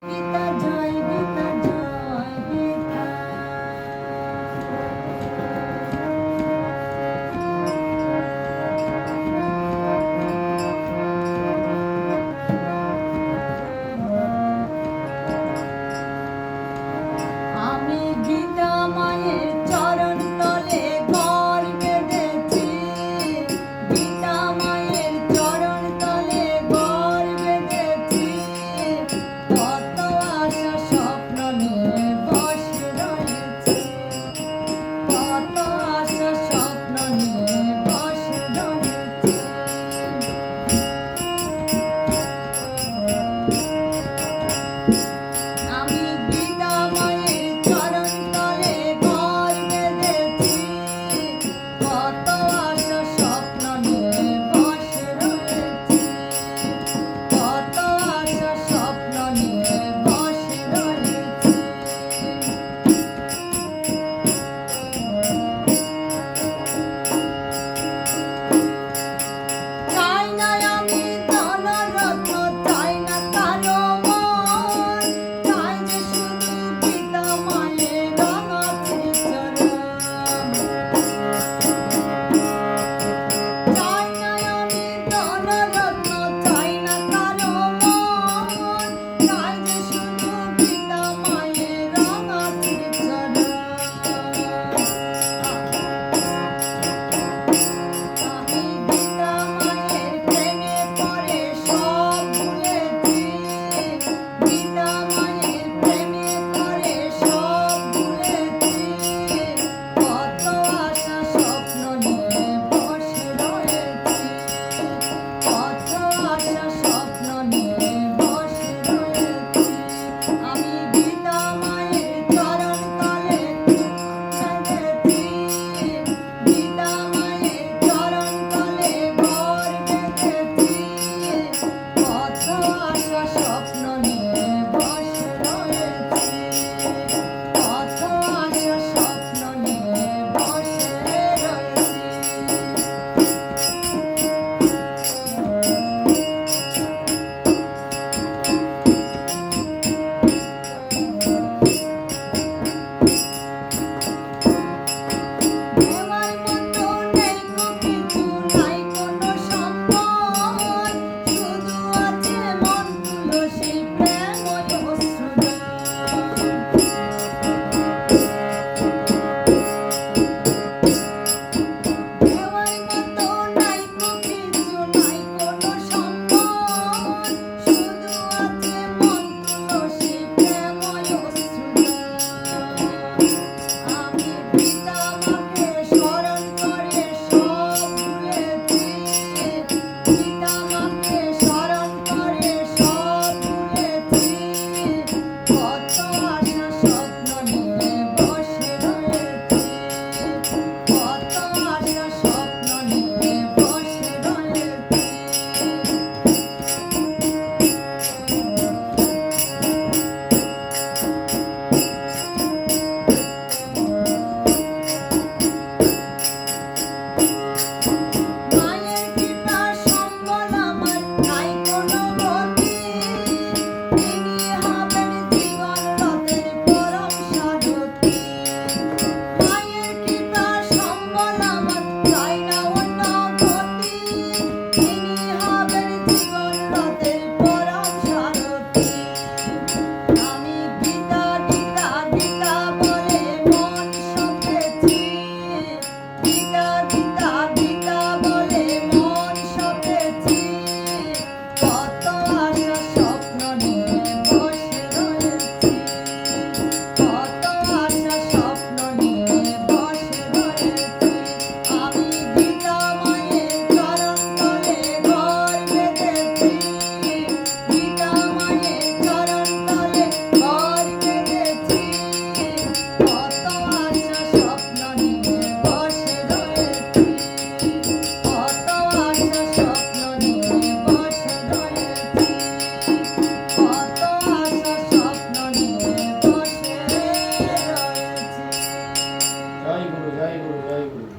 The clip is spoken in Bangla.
গীতা জয় গীতা জয় গীতা। আমি গীতা মায়ের চরণ তলে ঘর বেঁধেছি, গীতা মায়ের চরণ তলে ঘর বেঁধেছি। কত আশা স্বপ্ন নিয়ে বসে রয়েছি, কত আশা স্বপ্ন নিয়ে বসে রয়েছি। আমি গীতা মায়ের চরণ তলে ঘর বেঁধেছি, কত আশা স্বপ্ন নিয়ে বসে রয়েছি, কত আশা স্বপ্ন নিয়ে বসে রয়েছি। চাই না আমি ধনরত্ন, চাই না কালো মন, চাই যে শুধু গীতা মায়ের রাঙা শ্রীচরণ। চাই না আমি ধনরত্ন, চাই না কালো মন, চাই যে শুধু গীতা মায়ের রাঙা শ্রীচরণ। আমি গীতা মায়ের প্রেমে পড়ে সব ভুলেছি, গীতা মায়ের প্রেমে পড়ে সব ভুলেছি। কত আশা স্বপ্ন নিয়ে বসে রয়েছি, কত আশা স্বপ্ন নিয়ে বসে রয়েছি। আমি গীতা মায়ের চরণ তলে বেঁধেছি, গীতা মায়ের চরণ তলে ঘর বেঁধেছি। কত আশা স্বপ্ন নিয়ে বসে রয়েছি, কত আশা স্বপ্ন নিয়ে বসে রয়েছি। দেওয়ার মতো নেই কো কিছু, নাই কোনো সম্পদ, শুধু আছে মন তুলসী প্রেমময় অশ্রুদান। দেওয়ার মতো নাই কো কিছু, নাই কোনো সম্পদ, শুধু আছে মন তুলসী প্রেমময় অশ্রুদান। আমি গীতা মাকে স্মরণ করে সব ভুলেছি, গীতা মাকে স্মরণ করে সব ভুলেছি। কত আশা স্বপ্ন নিয়ে বসে রয়েছি, কত আশা স্বপ্ন নিয়ে বসে রয়েছি। মায়ের কৃপা সম্বল আমার নাই কোনো গতি, তিনি হবেন জীবন রথের পরম সারথি। মায়ের কৃপা সম্বল আমার চাই না অন্য গতি, তিনি হবেন জীবন রথের পরম সারথি। আমি গীতা গীতা গীতা বলে মন সপেছি, গীতা গীতা গীতা বলে মন সপেছি। কত আশা স্বপ্ন নিয়ে বসে রয়েছি, কত আশা স্বপ্ন নিয়ে বসে রয়েছি। আমি গীতা মায়ের চরণ তলে ঘর বেঁধেছি, গীতা মায়ের চরণ তলে ঘর বেঁধেছি। কত আশা স্বপ্ন নিয়ে বসে রয়েছি, কত আশা স্বপ্ন নিয়ে বসে রয়েছি, কত আশা স্বপ্ন নিয়ে বসে রয়েছি। জয় গুরু জয় গুরু জয় গুরু।